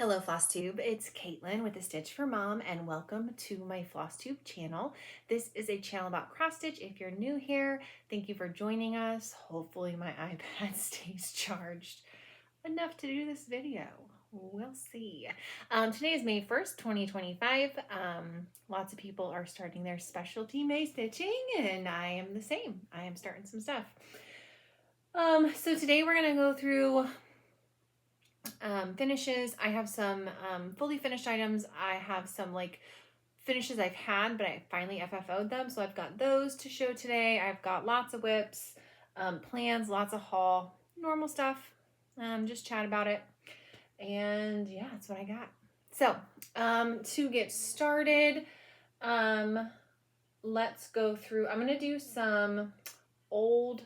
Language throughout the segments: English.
Hello Flosstube, it's Caitlin with A Stitch for Mom and welcome to my Flosstube channel. This is a channel about cross stitch. If you're new here, thank you for joining us. Hopefully my iPad stays charged enough to do this video. We'll see. Today is May 1st, 2025. Lots of people are starting their specialty May stitching and I am the same. I am starting some stuff. So today we're going to go through finishes. I have some fully finished items. I have some like finishes I've had, but I finally FFO'd them. So I've got those to show today. I've got lots of whips, plans, lots of haul, normal stuff. Just chat about it. And yeah, that's what I got. So to get started, let's go through. I'm going to do some old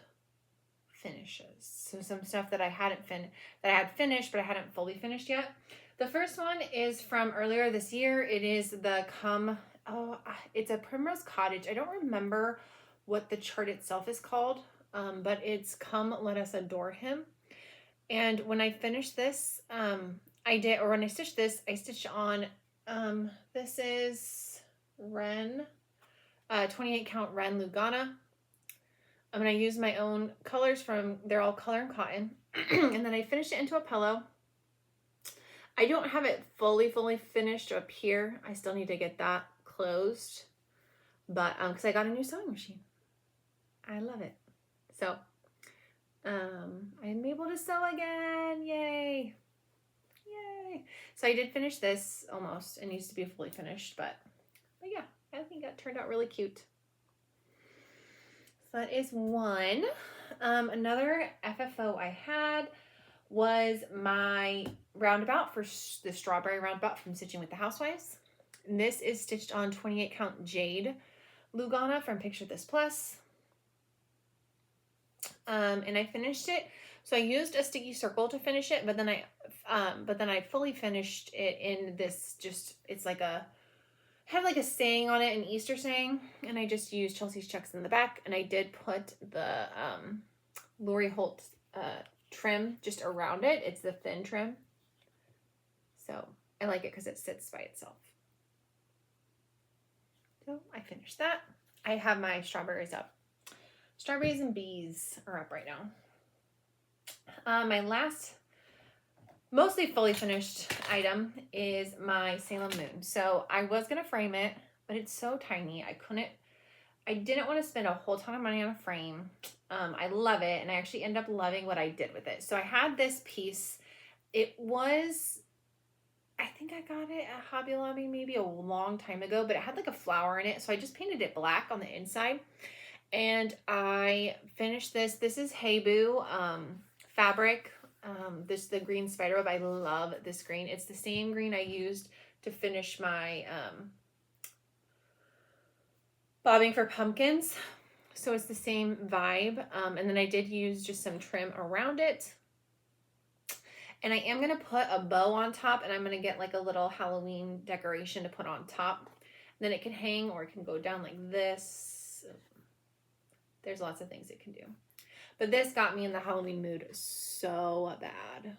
finishes. So some stuff that I had finished, but I hadn't fully finished yet. The first one is from earlier this year. It is the it's a Primrose Cottage. I don't remember what the chart itself is called, but it's Come Let Us Adore Him. And when I finished this, when I stitched this, I stitched on, this is Ren, 28 count Ren Lugana. I'm going to use my own colors they're all color and cotton. And then I finished it into a pillow. I don't have it fully finished up here. I still need to get that closed. But, because I got a new sewing machine. I love it. So, I'm able to sew again. Yay. Yay. So I did finish this almost. It needs to be fully finished, but yeah, I think that turned out really cute. So that is one. Another FFO I had was my roundabout for the strawberry roundabout from Stitching with the Housewives. And this is stitched on 28 count Jade Lugana from Picture This Plus. And I finished it. So I used a sticky circle to finish it, but then I fully finished it in this it's like had like a saying on it, an Easter saying, and I just used Chelsea's checks in the back, and I did put the Lori Holt trim just around it. It's the thin trim. So I like it because it sits by itself. So I finished that. I have my strawberries up. Strawberries and bees are up right now. My last mostly fully finished item is my Salem Moon. So I was going to frame it, but it's so tiny. I didn't want to spend a whole ton of money on a frame. I love it. And I actually ended up loving what I did with it. So I had this piece. It was, I think I got it at Hobby Lobby maybe a long time ago, but it had like a flower in it. So I just painted it black on the inside. And I finished this. This is Hey Boo fabric. This is the green spiderweb. I love this green. It's the same green I used to finish my bobbing for pumpkins. So it's the same vibe. And then I did use just some trim around it. And I am going to put a bow on top, and I'm going to get like a little Halloween decoration to put on top. Then it can hang, or it can go down like this. There's lots of things it can do. But this got me in the Halloween mood so bad.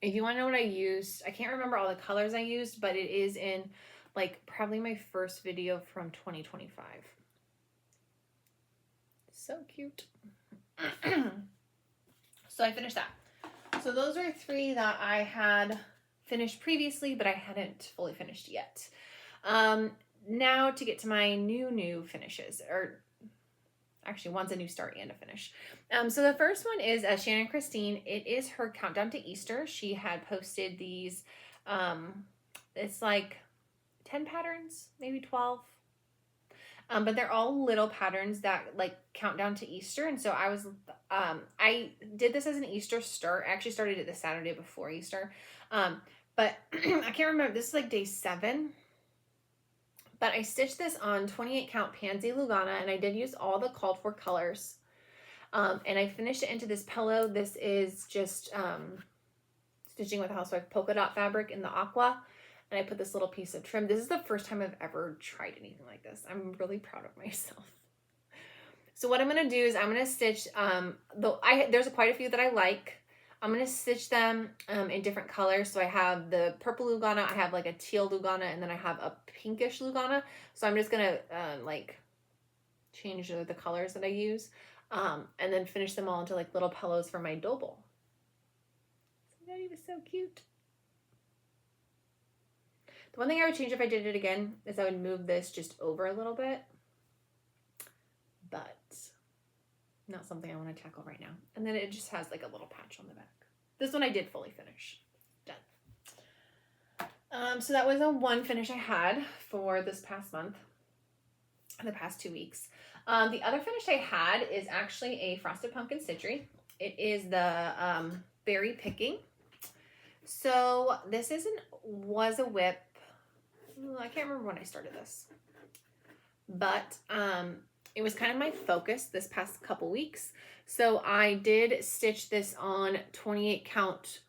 If you want to know what I used, I can't remember all the colors I used, but it is in like probably my first video from 2025. So cute. So I finished that. So those are three that I had finished previously, but I hadn't fully finished yet. Now to get to my new finishes, or actually one's a new start and a finish. So the first one is Shannon Christine. It is her countdown to Easter. She had posted these, it's like 10 patterns, maybe 12. But they're all little patterns that like count down to Easter. And so I did this as an Easter start. I actually started it the Saturday before Easter. But I can't remember, this is like day 7. But I stitched this on 28 count Pansy Lugana, and I did use all the called for colors. And I finished it into this pillow. This is just Stitching with a Housewife polka dot fabric in the aqua. And I put this little piece of trim. This is the first time I've ever tried anything like this. I'm really proud of myself. So what I'm going to do is I'm going to stitch, there's quite a few that I like. I'm going to stitch them in different colors. So I have the purple Lugana, I have like a teal Lugana, and then I have a pinkish Lugana. So I'm just going to like change the colors that I use and then finish them all into like little pillows for my Doble. So that was so cute. The one thing I would change if I did it again is I would move this just over a little bit, but not something I want to tackle right now. And then it just has like a little patch on the back. This one I did fully finish. Done. So that was one finish I had for this past month, the past 2 weeks. The other finish I had is actually a frosted pumpkin stitchery. It is the berry picking. So this was a whip. I can't remember when I started this, but it was kind of my focus this past couple weeks. So I did stitch this on 28 count.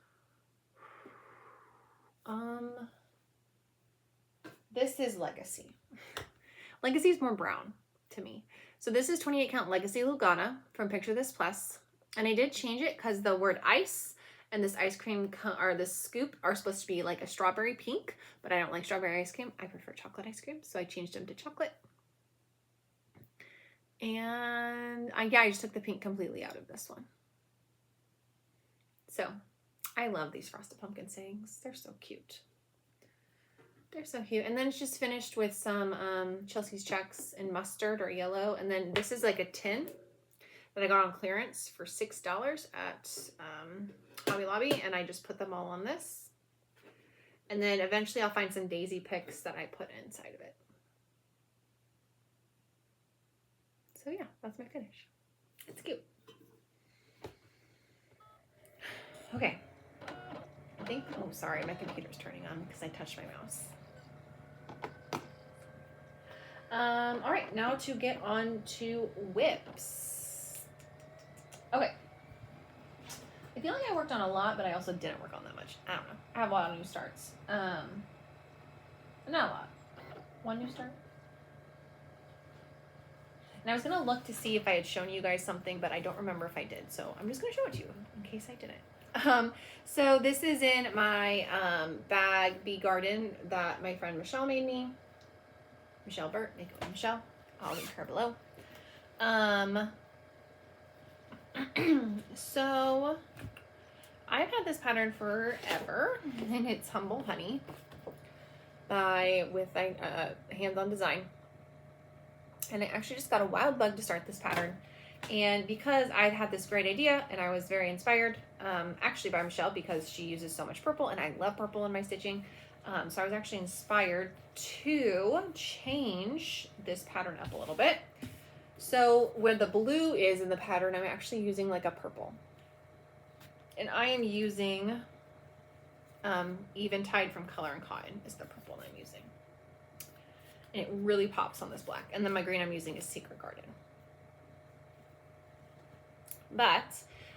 This is Legacy. Legacy is more brown to me. So this is 28 count Legacy Lugana from Picture This Plus. And I did change it because the word ice and this ice cream or this scoop are supposed to be like a strawberry pink, but I don't like strawberry ice cream. I prefer chocolate ice cream. So I changed them to chocolate. And I just took the pink completely out of this one. So I love these frosted pumpkin sayings. They're so cute. They're so cute. And then it's just finished with some Chelsea's checks in mustard or yellow. And then this is like a tin that I got on clearance for $6 at Hobby Lobby, and I just put them all on this. And then eventually I'll find some daisy picks that I put inside of it. So yeah, that's my finish. It's cute. Okay. I think, oh sorry, my computer's turning on because I touched my mouse. All right, now to get on to whips. Okay. I feel like I worked on a lot, but I also didn't work on that much. I don't know. I have a lot of new starts. Not a lot. One new start. And I was going to look to see if I had shown you guys something, but I don't remember if I did. So I'm just going to show it to you in case I didn't. So this is in my bag Bee Garden that my friend Michelle made me. Michelle Burt, make it with Michelle. I'll link her below. So I've had this pattern forever, and it's Humble Honey with Hands-On Design. And I actually just got a wild bug to start this pattern. And because I had this great idea and I was very inspired, actually by Michelle, because she uses so much purple and I love purple in my stitching. So I was actually inspired to change this pattern up a little bit. So where the blue is in the pattern, I'm actually using like a purple. And I am using Eventide from Color and Cotton is the purple I'm using. And it really pops on this black. And then my green I'm using is Secret Garden.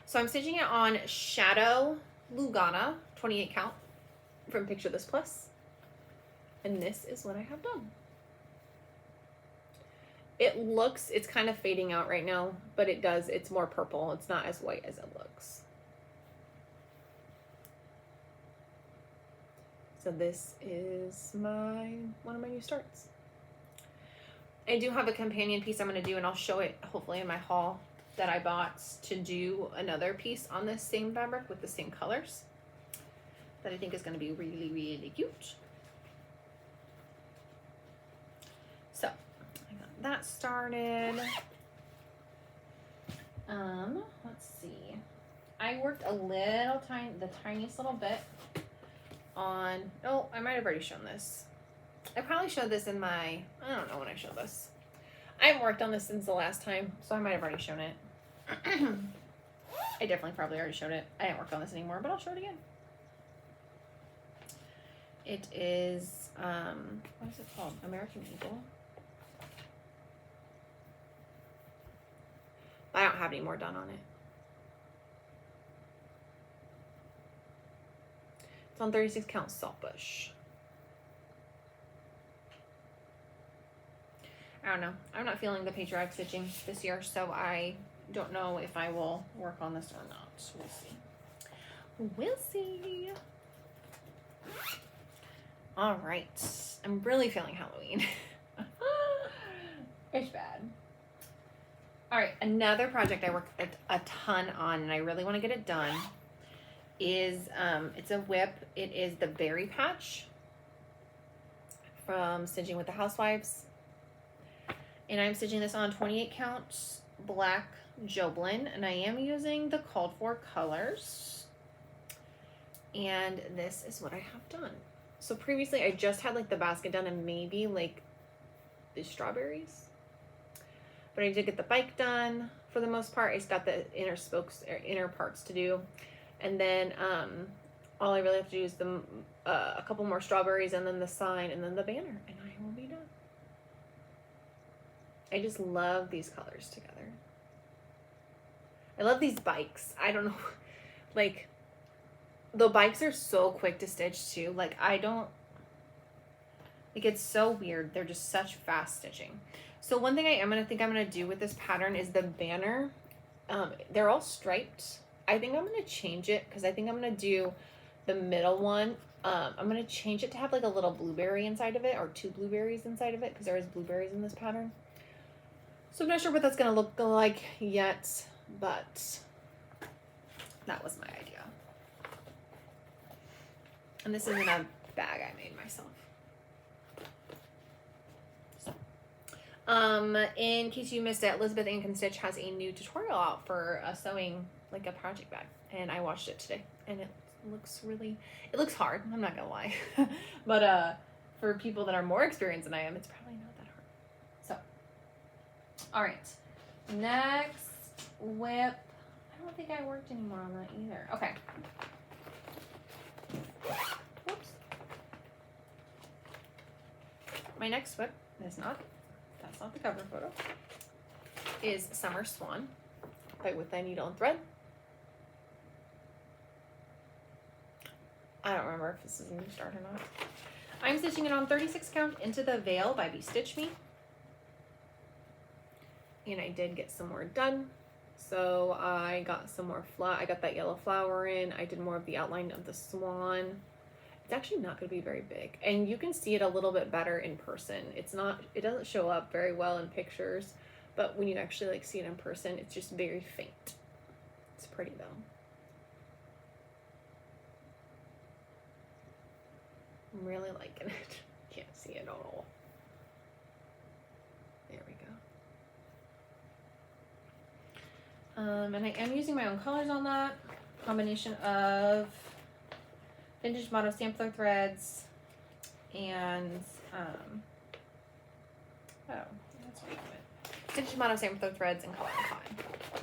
So I'm stitching it on Shadow Lugana, 28 count from Picture This Plus. And this is what I have done. It's kind of fading out right now, but it's more purple. It's not as white as it looks. So this is one of my new starts. I do have a companion piece I'm going to do, and I'll show it hopefully in my haul that I bought to do another piece on this same fabric with the same colors that I think is going to be really, really cute. So I got that started. Let's see. I worked the tiniest little bit on, I might have already shown this. I probably showed this in I don't know when I showed this. I haven't worked on this since the last time, so I might have already shown it. I definitely probably already showed it. I didn't work on this anymore, but I'll show it again. It is, what is it called? American Eagle. I don't have any more done on it. It's on 36 count Saltbush. I don't know. I'm not feeling the patriotic stitching this year, so I don't know if I will work on this or not. We'll see. We'll see. All right. I'm really feeling Halloween. It's bad. All right. Another project I work a ton on, and I really want to get it done, is it's a whip. It is the Berry Patch from Stitching with the Housewives. And I'm stitching this on 28 count black Joblin, and I am using the called for colors. And this is what I have done. So previously I just had like the basket done and maybe like the strawberries. But I did get the bike done for the most part. I just got the inner spokes or inner parts to do. And then all I really have to do is the a couple more strawberries and then the sign and then the banner, and I will be done. I just love these colors together. I love these bikes. I don't know, like the bikes are so quick to stitch too. Like it's so weird. They're just such fast stitching. So one thing I'm gonna do with this pattern is the banner. They're all striped. I think I'm gonna change it because I think I'm gonna do the middle one. I'm gonna change it to have like a little blueberry inside of it, or 2 blueberries inside of it, because there is blueberries in this pattern. So I'm not sure what that's gonna look like yet, but that was my idea. And this is in a bag I made myself. In case you missed it, Elizabeth Ann Can Stitch has a new tutorial out for sewing like a project bag, and I watched it today, and it looks hard, I'm not gonna lie. But for people that are more experienced than I am, it's probably not that hard. So all right, next whip. I don't think I worked anymore on that either. Okay. Whoops. My next whip is not, that's not the cover photo, is Summer Swan by With Thy Needle and Thread. I don't remember if this is a new start or not. I'm stitching it on 36 count Into the Veil by Be Stitch Me. And I did get some more done. So I got some more I got that yellow flower in. I did more of the outline of the swan. It's actually not going to be very big, and you can see it a little bit better in person. It doesn't show up very well in pictures, but when you actually like see it in person, it's just very faint. It's pretty though. I'm really liking it. Can't see it at all. There we go. And I am using my own colors on that. Combination of Vintage Motto sampler threads and that's what I meant. Vintage Motto sampler threads and color and cotton,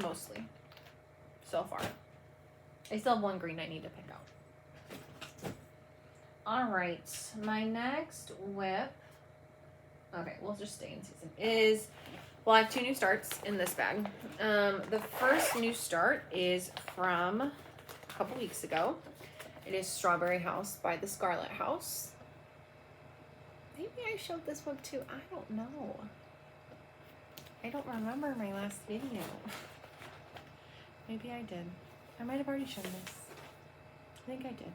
mostly so far. I still have one green I need to pick out. All right, my next whip. Okay, we'll just stay in season. Well, I have 2 new starts in this bag. The first new start is from a couple weeks ago. It is Strawberry House by the Scarlet House. Maybe I showed this one too. I don't know. I don't remember my last video. Maybe I did. I might have already shown this. I think I did.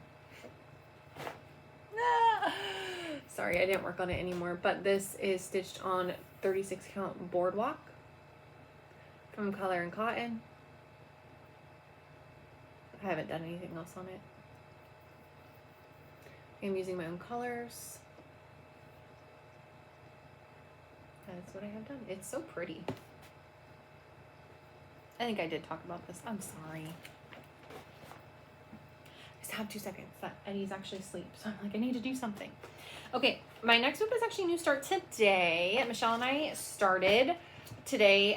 Ah! Sorry, I didn't work on it anymore, but this is stitched on 36 count Boardwalk from Color and Cotton. I haven't done anything else on it. I'm using my own colors. That's what I have done. It's so pretty. I think I did talk about this. I'm sorry. I just have 2 seconds. Eddie's actually asleep, so I'm like, I need to do something. Okay, my next whip is actually a new start today. Michelle and I started today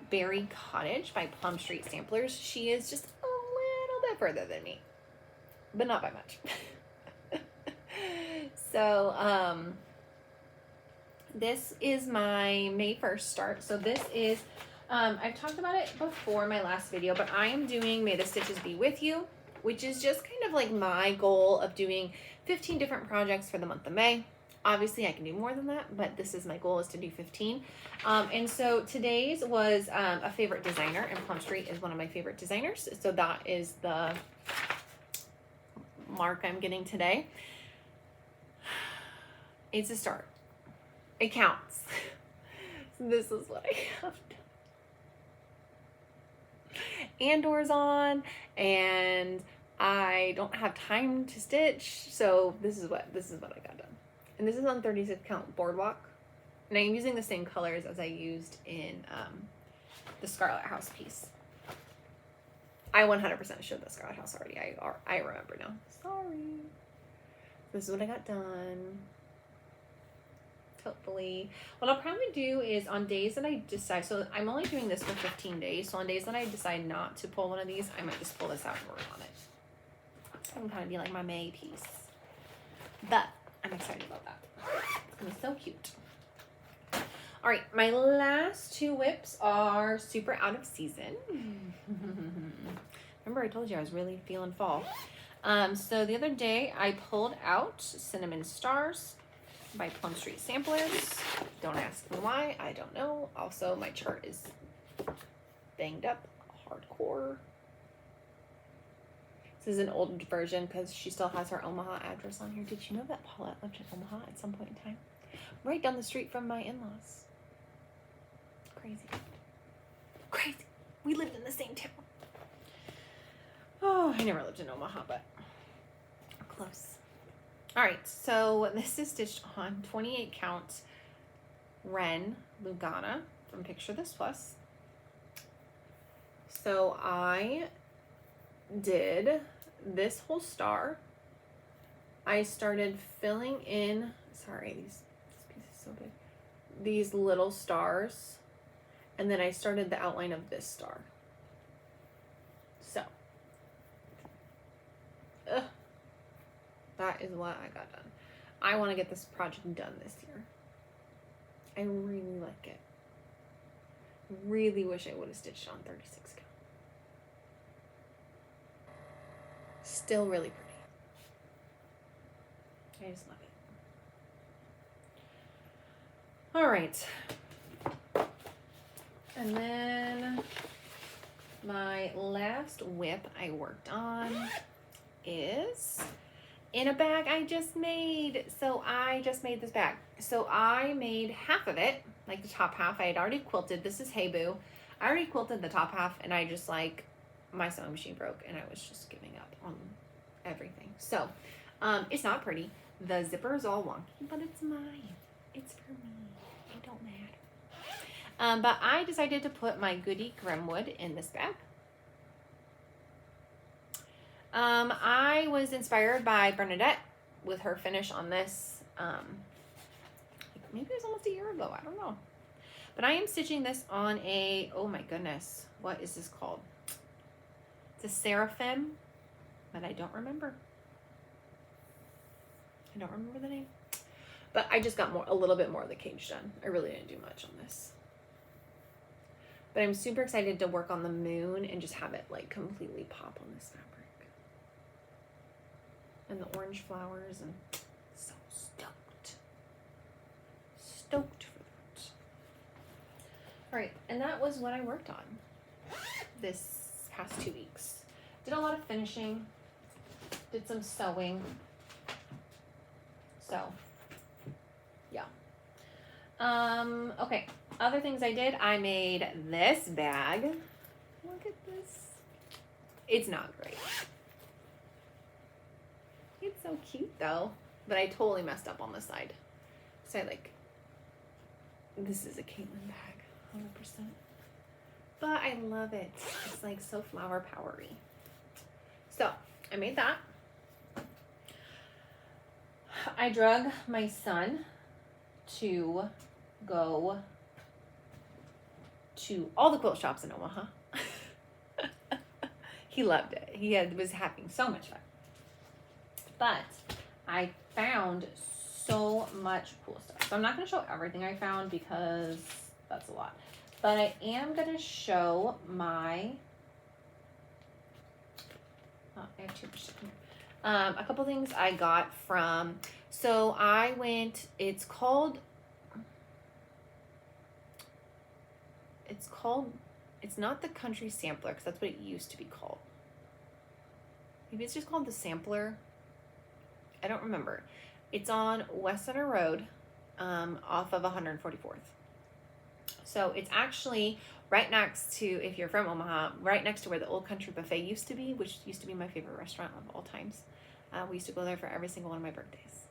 Berry Cottage by Plum Street Samplers. She is just a little bit further than me, but not by much. So this is my May 1st start. So this is, I've talked about it before in my last video, but I am doing May the Stitches Be With You, which is just kind of like my goal of doing 15 different projects for the month of May. Obviously I can do more than that, but this is my goal, is to do 15. And so today's was a favorite designer, and Plum Street is one of my favorite designers. So that is the mark I'm getting today. It's a start. It counts. So this is what I have done. Andor's on, and I don't have time to stitch, so this is what I got done. And this is on 36 count Boardwalk, and I'm using the same colors as I used in the Scarlet House piece. I 100% showed the Scarlet House already. I remember now. Sorry. This is what I got done. Hopefully. What I'll probably do is on days that I decide, so I'm only doing this for 15 days, so on days that I decide not to pull one of these, I might just pull this out and work on it. It's going to kind of be like my May piece. But I'm excited about that. It's going to be so cute. All right, my last two whips are super out of season. Remember I told you I was really feeling fall. So the other day I pulled out Cinnamon Stars by Plum Street Samplers. Don't ask me why, I don't know. Also, my chart is banged up, hardcore. This is an old version because she still has her Omaha address on here. Did you know that Paulette lived in Omaha at some point in time? Right down the street from my in-laws. Crazy. Crazy. We lived in the same town. Oh, I never lived in Omaha, but close. All right, so this is stitched on 28 count Ren Lugana from Picture This Plus. So I did this whole star. I started filling in, sorry, this piece is so big, these little stars, and then I started the outline of this star. So, that is what I got done. I want to get this project done this year. I really like it. Really wish I would have stitched on 36 count. Still really pretty. I just love it. All right. And then my last whip I worked on is in a bag I just made. So I just made this bag. So I made half of it, like the top half. I had already quilted. This is Hey Boo. I already quilted the top half, and I just like, my sewing machine broke and I was just giving up on everything. So it's not pretty. The zipper is all wonky, but it's mine. It's for me. It don't matter. But I decided to put my Goody Grimwood in this bag. I was inspired by Bernadette with her finish on this. Maybe it was almost a year ago. I don't know. But I am stitching this on a, oh my goodness, what is this called? It's a Seraphim, but I don't remember. I don't remember the name. But I just got a little bit more of the cage done. I really didn't do much on this. But I'm super excited to work on the moon and just have it like completely pop on this fabric. And the orange flowers, and so stoked. Stoked for that. All right, and that was what I worked on this past 2 weeks. Did a lot of finishing, did some sewing. So, yeah. Okay, other things I did, I made this bag. Look at this. It's not great. It's so cute though, but I totally messed up on the side. So I like, this is a Caitlin bag, 100%. But I love it. It's like so flower powery. So I made that. I drug my son to go to all the quilt shops in Omaha. He loved it. He was having so much fun. But I found so much cool stuff. So I'm not going to show everything I found because that's a lot. But I am going to show my... Oh, I have too much stuff here. A couple things I got from... So I went... It's called... It's not the Country Sampler, because that's what it used to be called. Maybe it's just called the Sampler. I don't remember. It's on West Center Road, off of 144th. So it's actually right next to, if you're from Omaha, right next to where the Old Country Buffet used to be, which used to be my favorite restaurant of all times. We used to go there for every single one of my birthdays.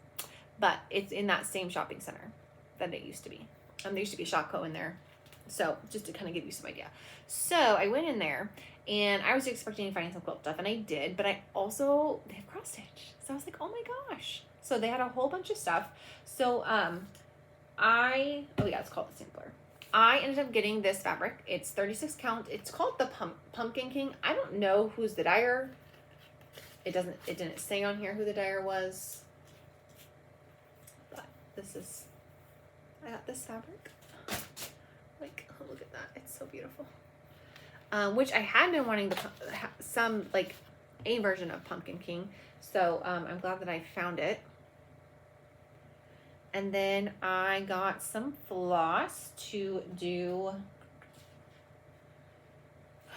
But it's in that same shopping center that it used to be. There used to be a Shopko in there. So just to kind of give you some idea. So I went in there and I was expecting to find some quilt stuff, and I did, but they have cross stitch. So I was like, oh my gosh. So they had a whole bunch of stuff. So oh yeah, it's called the sampler. I ended up getting this fabric. It's 36 count. It's called the Pumpkin King. I don't know who's the dyer. It didn't say on here who the dyer was. But I got this fabric. Like, oh, look at that. It's so beautiful. Which I had been wanting a version of Pumpkin King. So I'm glad that I found it. And then I got some floss to do.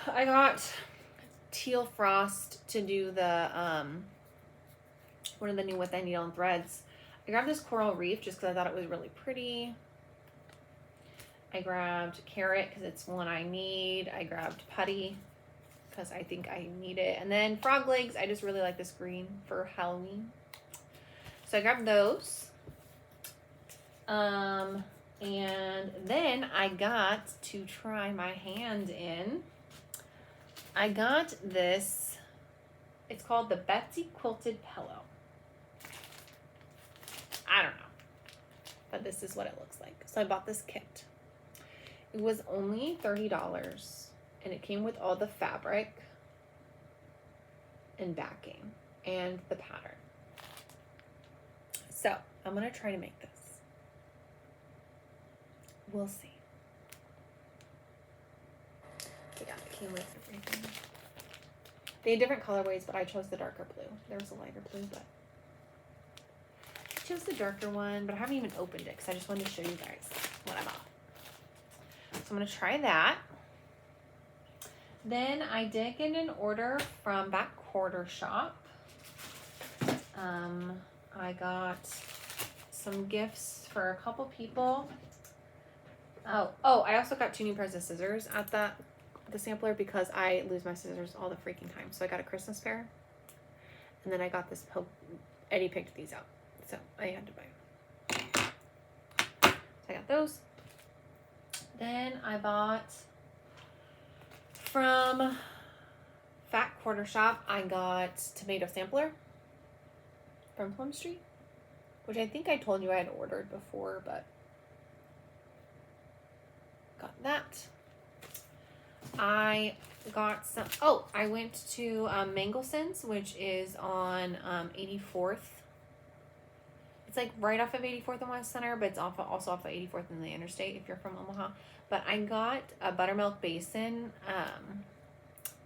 I got teal frost to do the one of the new With Needle and Threads. I grabbed this coral reef just because I thought it was really pretty. I grabbed carrot because it's one I need. I grabbed putty because I think I need it. And then frog legs. I just really like this green for Halloween. So I grabbed those. And then I got to try my hand in. I got this. It's called the Betsy Quilted Pillow. I don't know, but this is what it looks like. So I bought this kit. It was only $30, and it came with all the fabric and backing and the pattern. So I'm gonna try to make this. We'll see. Yeah, it came with everything. They had different colorways, but I chose the darker blue. There was a lighter blue, but I chose the darker one, but I haven't even opened it because I just wanted to show you guys what I bought. So I'm going to try that. Then I did get an order from Back Quarter Shop. I got some gifts for a couple people. Oh, I also got 2 new pairs of scissors at the sampler because I lose my scissors all the freaking time. So I got a Christmas pair. And then I got this Eddie picked these out. So I had to buy them. So I got those. Then I bought from Fat Quarter Shop, I got tomato sampler from Plum Street, which I think I told you I had ordered before, but got that. I got some, I went to Mangelson's, which is on 84th. It's like right off of 84th and West Center, but it's also off of 84th and the interstate if you're from Omaha. But I got a buttermilk basin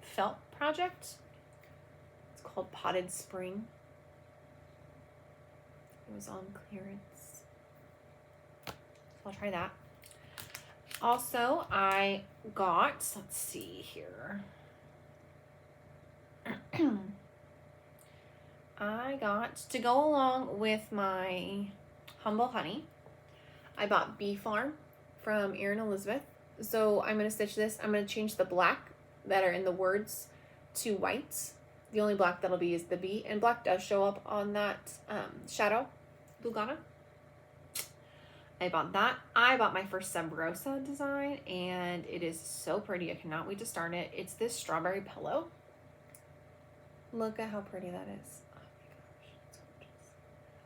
felt project. It's called Potted Spring. It was on clearance. So I'll try that. Also, I got, let's see here. I got, to go along with my Humble Honey, I bought Bee Farm from Erin Elizabeth. So I'm going to stitch this. I'm going to change the black that are in the words to white. The only black that'll be is the bee, and black does show up on that shadow Lugana. I bought that. I bought my first Sub Rosa design, and it is so pretty. I cannot wait to start it. It's this strawberry pillow. Look at how pretty that is. Oh my gosh, it's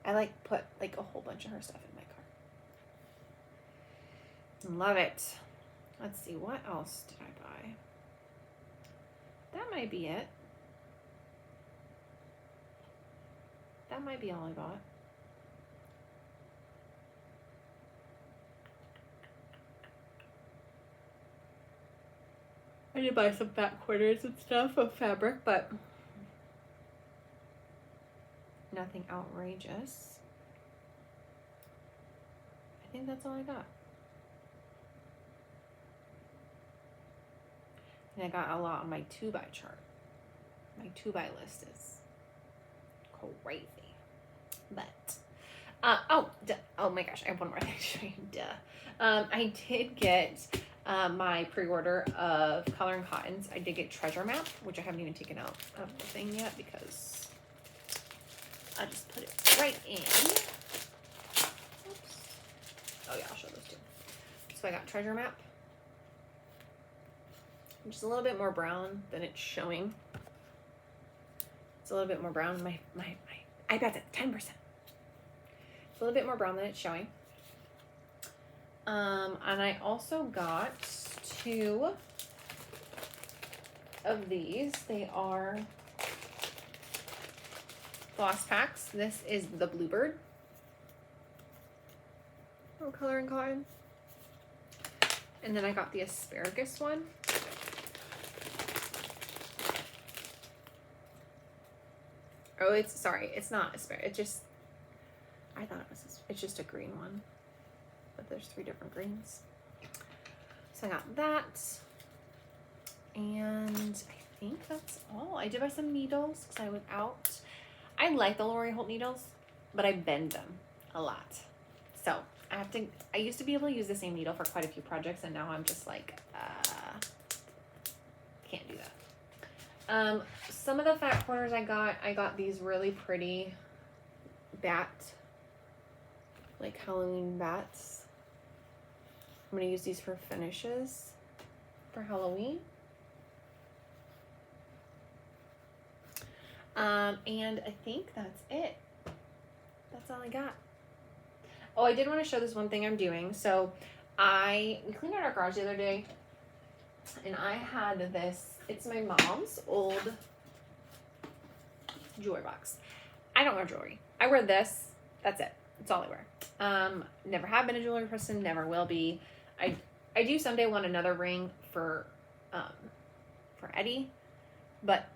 gorgeous. I put a whole bunch of her stuff in my cart. Love it. Let's see, what else did I buy? That might be it. That might be all I bought. I did buy some fat quarters and stuff of fabric, but nothing outrageous. I think that's all I got. And I got a lot on my 2x chart. My 2x list is crazy. But, oh my gosh, I have one more thing to show you. I did get my pre-order of Color and Cottons. I did get Treasure Map, which I haven't even taken out of the thing yet because I just put it right in. Oops. Oh yeah, I'll show those too. So I got Treasure Map, which is a little bit more brown than it's showing. It's a little bit more brown. My iPad's at 10%. It's a little bit more brown than it's showing. And I also got 2 of these. They are floss packs. This is the Bluebird from Color and Cotton. And then I got the asparagus one. Oh, it's not asparagus. It just, I thought it was, it's just a green one. But there's 3 different greens. So I got that. And I think that's all. I did buy some needles because I was out. I like the Lori Holt needles, but I bend them a lot. So I used to be able to use the same needle for quite a few projects, and now I'm just like, can't do that. Some of the fat corners I got these really pretty bat, like Halloween bats. I'm gonna use these for finishes for Halloween. And I think that's it. That's all I got. Oh, I did want to show this one thing I'm doing. So we cleaned out our garage the other day, and I had this, it's my mom's old jewelry box. I don't wear jewelry. I wear this. That's it. That's all I wear. Never have been a jewelry person, never will be. I do someday want another ring for Eddie, but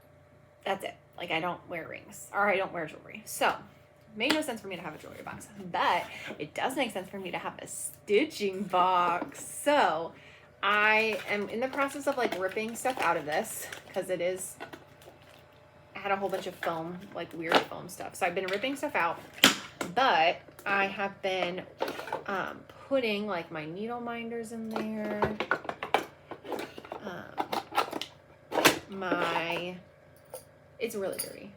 that's it. Like, I don't wear rings, or I don't wear jewelry. So, it made no sense for me to have a jewelry box, but it does make sense for me to have a stitching box. So, I am in the process of like ripping stuff out of this because I had a whole bunch of foam, like weird foam stuff. So I've been ripping stuff out, but I have been putting like my needle minders in there, it's really dirty,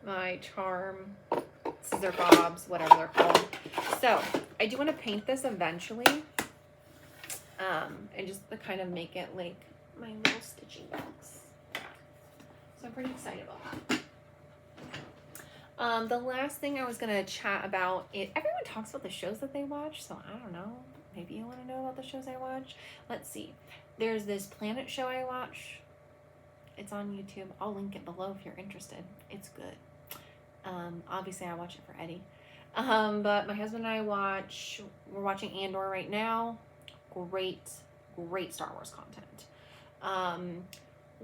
my charm scissor bobs, whatever they're called. So I do want to paint this eventually, and just to kind of make it like my little stitching box. So I'm pretty excited about that. The last thing I was gonna chat about is everyone talks about the shows that they watch, so I don't know. Maybe you want to know about the shows I watch. Let's see. There's this Planet show I watch. It's on YouTube. I'll link it below if you're interested. It's good. Obviously I watch it for Eddie. But my husband and I we're watching Andor right now. Great Star Wars content.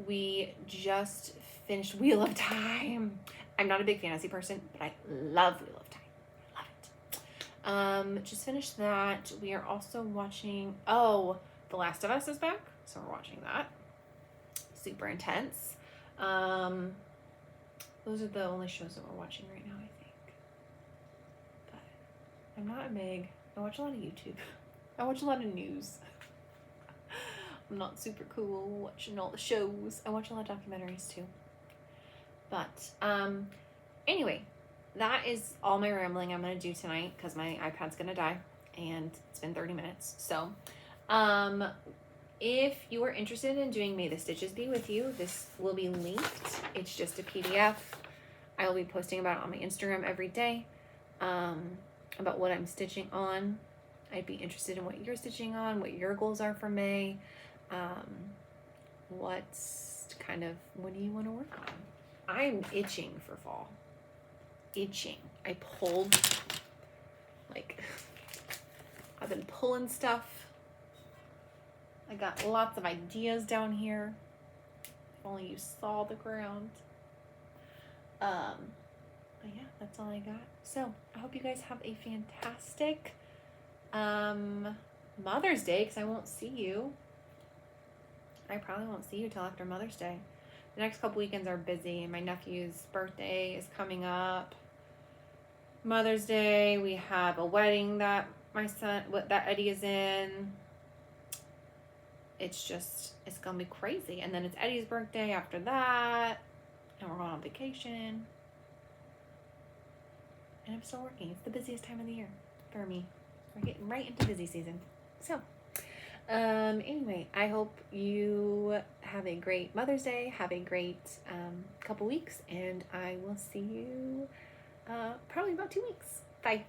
We just finished Wheel of Time. I'm not a big fantasy person, but I love Wheel of Time. I love it. Just finished that. We are also watching, The Last of Us is back, so we're watching that. Super intense. Those are the only shows that we're watching right now, I think. But I'm not a big, I watch a lot of YouTube. I watch a lot of news. I'm not super cool watching all the shows. I watch a lot of documentaries too. But anyway, that is all my rambling I'm going to do tonight because my iPad's going to die and it's been 30 minutes. So if you are interested in doing May the Stitches Be With You, this will be linked. It's just a PDF. I will be posting about it on my Instagram every day, about what I'm stitching on. I'd be interested in what you're stitching on, what your goals are for May, what do you want to work on? I'm itching for fall. Itching. I pulled, I've been pulling stuff. I got lots of ideas down here. If only you saw the ground. But yeah, that's all I got. So I hope you guys have a fantastic Mother's Day, because I won't see you. I probably won't see you till after Mother's Day. The next couple weekends are busy. My nephew's birthday is coming up. Mother's Day, we have a wedding that that Eddie is in. It's gonna be crazy. And then it's Eddie's birthday after that, and we're going on vacation. And I'm still working. It's the busiest time of the year for me. We're getting right into busy season. So, anyway, I hope you have a great Mother's Day. Have a great couple weeks, and I will see you probably about 2 weeks. Bye.